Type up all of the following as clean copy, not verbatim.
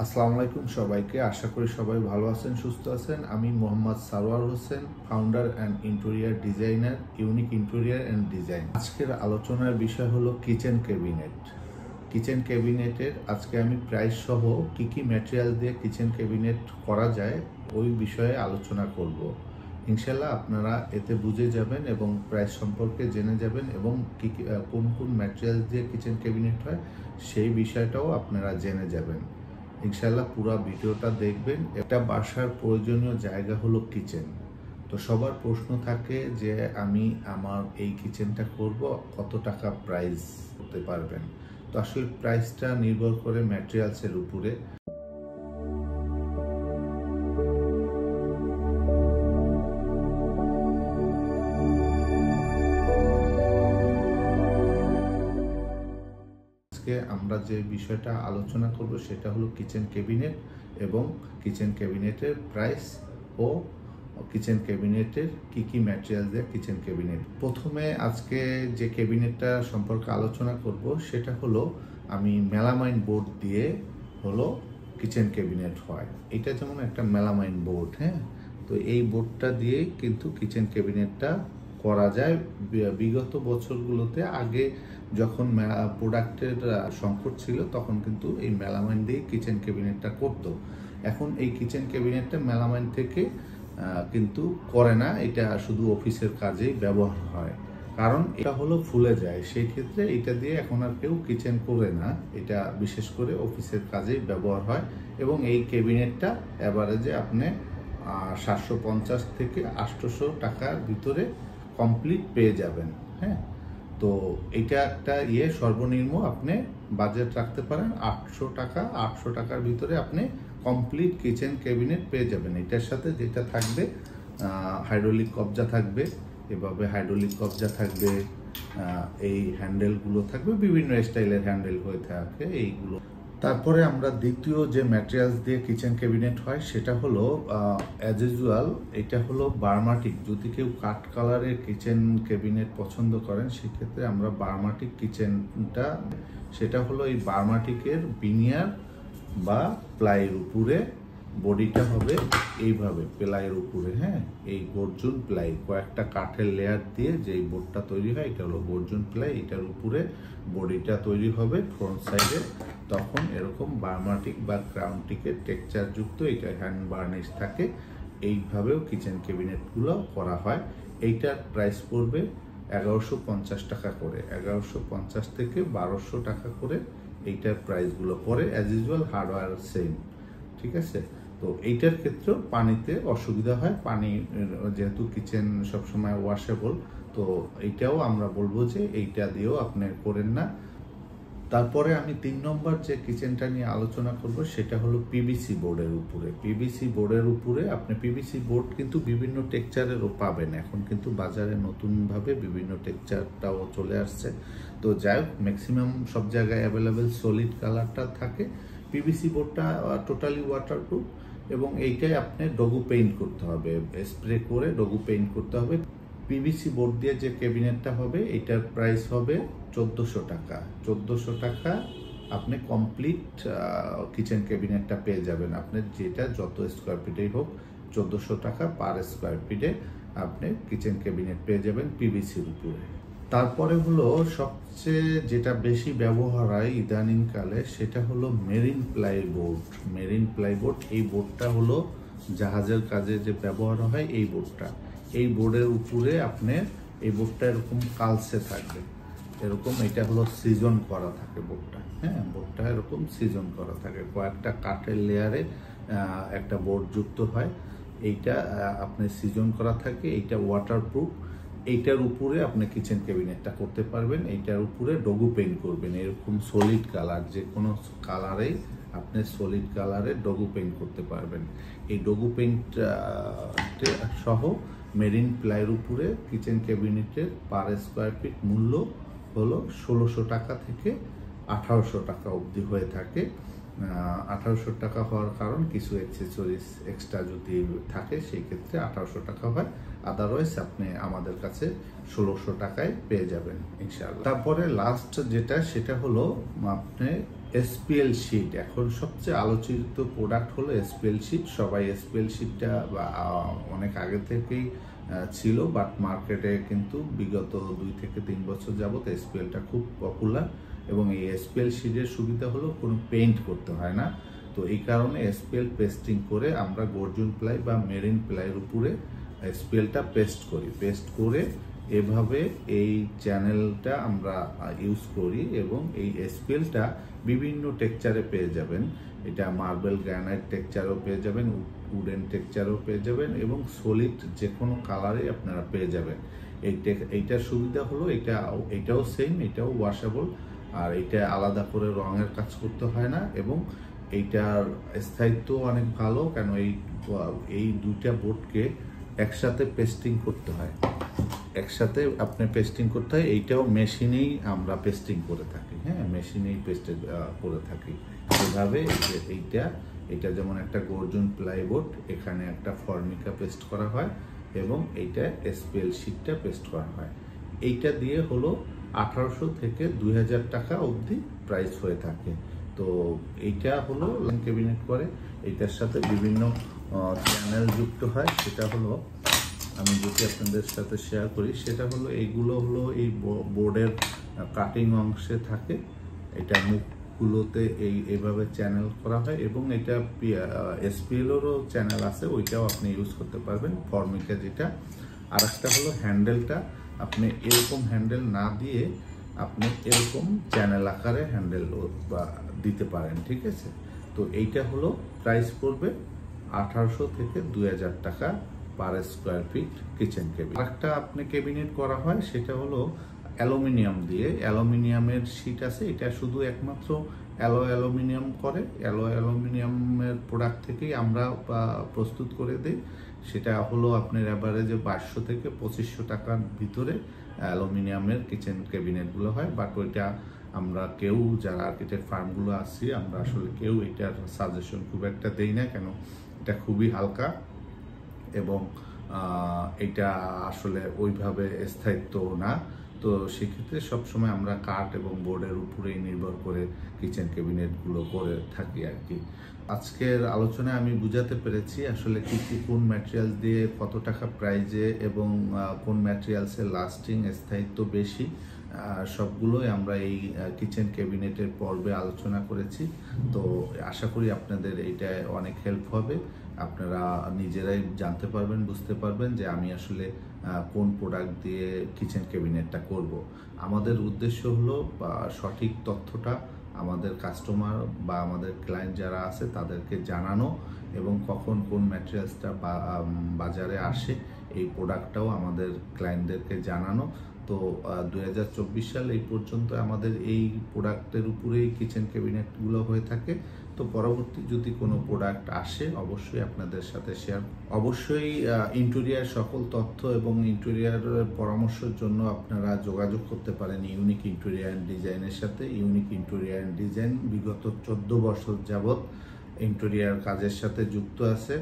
আসসালামু আলাইকুম সবাইকে। আশা করি সবাই ভালো আছেন, সুস্থ আছেন। আমি Mohammad Sarwar Hossain, founder and interior designer, unique interior and design. আজকের আলোচনার বিষয় হলো কিচেন ক্যাবিনেট। কিচেন ক্যাবিনেটের আজকে আমি প্রাইস সহ কি কি ম্যাটেরিয়াল দিয়ে কিচেন ক্যাবিনেট করা যায় ওই বিষয়ে আলোচনা করব। ইনশাল্লাহ আপনারা এতে বুঝে যাবেন এবং প্রাইস সম্পর্কে জেনে যাবেন এবং কোন কোন ম্যাটেরিয়াল দিয়ে কিচেন ক্যাবিনেট হয় সেই বিষয়টাও আপনারা জেনে যাবেন। ইনশাল্লাহ পুরো ভিডিওটা দেখবেন। একটা বাসার প্রয়োজনীয় জায়গা হলো কিচেন। তো সবার প্রশ্ন থাকে যে আমি আমার এই কিচেনটা করব, কত টাকা প্রাইস করতে পারবেন। তো আসলে প্রাইসটা নির্ভর করে ম্যাটেরিয়ালসের উপরে। আমরা যে বিষয়টা আলোচনা করব সেটা হলো কিচেন ক্যাবিনেট এবং কিচেন ক্যাবিনেটের প্রাইস ও কিচেন ক্যাবিনেটের কি কি ম্যাটেরিয়াল দিয়ে কিচেন ক্যাবিনেট। প্রথমে আজকে যে ক্যাবিনেটটা সম্পর্কে আলোচনা করব সেটা হলো আমি মেলামাইন বোর্ড দিয়ে হলো কিচেন ক্যাবিনেট হয়। এটা যেমন একটা মেলামাইন বোর্ড, হ্যাঁ। তো এই বোর্ডটা দিয়েই কিন্তু কিচেন ক্যাবিনেটটা করা যায়। বিগত বছরগুলোতে আগে যখন প্রোডাক্টের সংকট ছিল তখন কিন্তু এই মেলামাইন দিয়ে কিচেন ক্যাবিনেটটা করতো। এখন এই কিচেন ক্যাবিনেটটা মেলামাইন থেকে কিন্তু করে না, এটা শুধু অফিসের কাজেই ব্যবহার হয়। কারণ এটা হলো ফুলে যায়, সেই ক্ষেত্রে এটা দিয়ে এখন আর কেউ কিচেন করে না, এটা বিশেষ করে অফিসের কাজেই ব্যবহার হয়। এবং এই ক্যাবিনেটটা অ্যাভারেজে আপনি 750 থেকে 800 টাকার ভিতরে কমপ্লিট পেয়ে যাবেন, হ্যাঁ। তো এটা একটা সর্বনিম্ন আপনি বাজেট রাখতে পারেন 800 টাকার ভিতরে আপনি কমপ্লিট কিচেন ক্যাবিনেট পেয়ে যাবেন। এটার সাথে যেটা থাকবে হাইড্রোলিক কবজা থাকবে, এভাবে হাইড্রোলিক কবজা থাকবে, এই হ্যান্ডেলগুলো থাকবে, বিভিন্ন স্টাইলের হ্যান্ডেল হয়ে থাকে এইগুলো। তারপরে আমরা দ্বিতীয় যে ম্যাটেরিয়ালস দিয়ে কিচেন ক্যাবিনেট হয় সেটা হলো অ্যাজ ইউজুয়াল এটা হলো বার্মাটিক। যদি কেউ কাঠ কালারের কিচেন ক্যাবিনেট পছন্দ করেন সেক্ষেত্রে আমরা বার্মাটিক কিচেনটা, সেটা হলো এই বার্মাটিকের বিনিয়ার বা প্লাইয়ের উপরে বডিটা হবে এইভাবে প্লাইয়ের উপরে, হ্যাঁ। এই গর্জন প্লাই কয়েকটা কাঠের লেয়ার দিয়ে যে বোর্ডটা তৈরি হয় এটা হলো গর্জন প্লাই। এটার উপরে বডিটা তৈরি হবে ফ্রন্ট সাইডে। তখন এরকম বার্মাটিক বা ক্রাউনটিকের টেক্সচার যুক্ত এটা হ্যান্ড বার্নিশ থাকে। এইভাবেও কিচেন ক্যাবিনেটগুলো করা হয়। এইটার প্রাইস পড়বে 1150 টাকা করে, 1150 থেকে 1200 টাকা করে এইটার প্রাইসগুলো পড়ে। অ্যাজ ইউজুয়াল হার্ডওয়্যার সেম, ঠিক আছে। তো এইটার ক্ষেত্রেও পানিতে অসুবিধা হয়, পানি যেহেতু কিচেন সবসময় ওয়াশেবল, তো এইটাও আমরা বলবো যে এইটা দিয়েও আপনি করেন না। তারপরে আমি 3 নম্বর যে কিচেনটা নিয়ে আলোচনা করব সেটা হলো পিভিসি বোর্ডের উপরে। পিভিসি বোর্ডের উপরে আপনি পিভিসি বোর্ড কিন্তু বিভিন্ন টেক্সচারেরও পাবেন, এখন কিন্তু বাজারে নতুনভাবে বিভিন্ন টেক্সচারটাও চলে আসছে। তো যাই হোক, ম্যাক্সিমাম সব জায়গায় অ্যাভেলেবেল সলিড কালারটা থাকে। পিভিসি বোর্ডটা টোটালি ওয়াটারপ্রুফ এবং এইটাই আপনি ডগু পেইন্ট করতে হবে, স্প্রে করে ডগু পেইন্ট করতে হবে। পিভিসি বোর্ড দিয়ে যে ক্যাবিনেটটা হবে এটার প্রাইস হবে 1400 টাকা। 1400 টাকা আপনি কমপ্লিট কিচেন ক্যাবিনেটটা পেয়ে যাবেন। আপনি যেটা যত স্কোয়ার ফিটেই হোক 1400 টাকা পার স্কোয়ার ফিটে আপনি কিচেন ক্যাবিনেট পেয়ে যাবেন পিভিসির উপরে। তারপরে হলো সবচেয়ে যেটা বেশি ব্যবহার হয় ইদানিংকালে সেটা হলো মেরিন প্লাইবোর্ড। মেরিন প্লাইবোর্ড, এই বোর্ডটা হলো জাহাজের কাজে যে ব্যবহার হয় এই বোর্ডটা। এই বোর্ডের উপরে আপনার এই বোর্ডটা এরকম কালসে থাকবে, এরকম এটা হলো সিজন করা থাকে বোর্ডটা, হ্যাঁ। বোর্ডটা এরকম সিজন করা থাকে, কয়েকটা কাঠের লেয়ারে একটা বোর্ড যুক্ত হয়। এইটা আপনি সিজন করা থাকে, এইটা ওয়াটারপ্রুফ। এইটার উপরে আপনি কিচেন ক্যাবিনেটটা করতে পারবেন। এইটার উপরে ডগু পেইন্ট করবেন, এরকম সলিড কালার যে কোনো কালারেই আপনি সলিড কালারে ডগু পেইন্ট করতে পারবেন। এই ডগু পেইন্ট সহ মেরিন প্লাইয়ের উপরে কিচেন ক্যাবিনেটের পার স্কোয়ার ফিট মূল্য হলো 1600 টাকা থেকে 1800 টাকা অবধি হয়ে থাকে। 1800 টাকা হওয়ার কারণ কিছু অ্যাক্সেসরিজ এক্সট্রা যদি থাকে সেই ক্ষেত্রে 1800 টাকা হয়। আদারওয়াইজ আপনি আমাদের কাছে 1600 টাকায় পেয়ে যাবেন ইনশাআল্লাহ। তারপরে লাস্ট যেটা সেটা হলো আপনি এসপিএল শিট। এখন সবচেয়ে আলোচিত প্রোডাক্ট হলো এসপিএল শিট। সবাই এসপিএল শিটটা অনেক আগে থেকেই ছিল, বাট মার্কেটে কিন্তু বিগত 2 থেকে 3 বছর যাবত এসপিএলটা খুব পপুলার। এবং এই এসপিএল শিটের সুবিধা হলো কোনো পেইন্ট করতে হয় না। তো এই কারণে এসপিএল পেস্টিং করে আমরা গর্জন প্লাই বা মেরিন প্লাইয়ের উপরে এসপিএলটা পেস্ট করি। পেস্ট করে এভাবে এই চ্যানেলটা আমরা ইউজ করি এবং এই এসপিএলটা বিভিন্ন টেক্সচারে পেয়ে যাবেন। এটা মার্বেল গ্রানাইট টেক্সচারও পেয়ে যাবেন, উডেন টেক্সচারও পেয়ে যাবেন এবং সলিড যে কোনো কালারে আপনারা পেয়ে যাবেন। এইটার সুবিধা হলো এটাও সেম, এটাও ওয়াশেবল, আর এটা আলাদা করে রঙের কাজ করতে হয় না এবং এইটার স্থায়িত্ব অনেক ভালো। কেন এই দুইটা বোর্ডকে একসাথে পেস্টিং করতে হয়, একসাথে আপনি পেস্টিং করতে হয়। এইটাও মেশিনেই আমরা পেস্টিং করে থাকি, হ্যাঁ, মেশিনেই পেস্ট করে থাকি। এভাবে এইটা যেমন একটা গর্জন প্লাইবোর্ড, এখানে একটা ফর্মিকা পেস্ট করা হয় এবং এইটা এসপিএল শিটটা পেস্ট করা হয়। এইটা দিয়ে হলো 1800 থেকে 2000 টাকা অবধি প্রাইস হয়ে থাকে। তো এইটা হলো ক্যাবিনেট করে, এইটার সাথে বিভিন্ন চ্যানেল যুক্ত হয়। সেটা হলো আমি যদি আপনাদের সাথে শেয়ার করি, সেটা হলো এইগুলো হলো এই বোর্ডের কাটিং অংশে থাকে। এটা মুখগুলোতে এইভাবে চ্যানেল করা হয় এবং এটা এসপিএলেরও চ্যানেল আছে, ওইটাও আপনি ইউজ করতে পারবেন, ফর্মিকা যেটা। আর একটা হলো হ্যান্ডেলটা, আপনি এরকম হ্যান্ডেল না দিয়ে আপনি এরকম চ্যানেল আকারে হ্যান্ডেল দিতে পারেন, ঠিক আছে। তো এইটা হলো প্রাইস পড়বে 1800 থেকে 2000 টাকা per square feet kitchen cabinet. আরেকটা আপনি ক্যাবিনেট করা হয় সেটা হলো অ্যালুমিনিয়াম দিয়ে। অ্যালুমিনিয়ামের শিট আছে, এটা শুধু একমাত্র অ্যালুমিনিয়াম করে, অ্যালুমিনিয়ামের প্রোডাক্ট থেকেই আমরা প্রস্তুত করে দিই। সেটা হলো আপনার অ্যাভারেজে 2200 থেকে 2500 টাকার ভিতরে অ্যালুমিনিয়ামের কিচেন ক্যাবিনেটগুলো হয়। বাট ওইটা আমরা কেউ যারা আর্কিটেক্ট ফার্মগুলো আছি আমরা আসলে কেউ এটার সাজেশন খুব একটা দেই না, কেন এটা খুবই হালকা এবং এটা আসলে ওইভাবে স্থায়িত্ব না। তো সেক্ষেত্রে সবসময় আমরা কাঠ এবং বোর্ডের উপরেই নির্ভর করে কিচেন ক্যাবিনেটগুলো করে থাকি আর কি। আজকের আলোচনায় আমি বুঝাতে পেরেছি আসলে কোন ম্যাটেরিয়াল দিয়ে কত টাকা প্রাইজে এবং কোন ম্যাটেরিয়ালসের লাস্টিং স্থায়িত্ব বেশি, সবগুলোই আমরা এই কিচেন ক্যাবিনেটের পর্বে আলোচনা করেছি। তো আশা করি আপনাদের এইটা অনেক হেল্প হবে, আপনারা নিজেরাই জানতে পারবেন, বুঝতে পারবেন যে আমি আসলে কোন প্রোডাক্ট দিয়ে কিচেন ক্যাবিনেটটা করব। আমাদের উদ্দেশ্য হলো সঠিক তথ্যটা আমাদের কাস্টমার বা আমাদের ক্লায়েন্ট যারা আছে তাদেরকে জানানো এবং কখন কোন ম্যাটেরিয়ালসটা বাজারে আসে এই প্রোডাক্টটাও আমাদের ক্লায়েন্টদেরকে জানানো। তো 2024 সাল এই পর্যন্ত আমাদের এই প্রোডাক্টের উপরেই কিচেন ক্যাবিনেটগুলো হয়ে থাকে। তো পরবর্তী যদি কোনো প্রোডাক্ট আসে অবশ্যই আপনাদের সাথে শেয়ার। অবশ্যই ইন্টেরিয়ার সকল তথ্য এবং ইন্টেরিয়ারের পরামর্শের জন্য আপনারা যোগাযোগ করতে পারেন ইউনিক ইন্টেরিয়ার অ্যান্ড ডিজাইনের সাথে। ইউনিক ইন্টেরিয়ার অ্যান্ড ডিজাইন বিগত 14 বছর যাবৎ ইন্টেরিয়ার কাজের সাথে যুক্ত আছে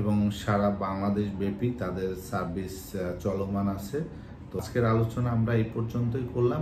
এবং সারা বাংলাদেশ ব্যাপী তাদের সার্ভিস চলমান আছে। তো আজকের আলোচনা আমরা এই পর্যন্তই করলাম।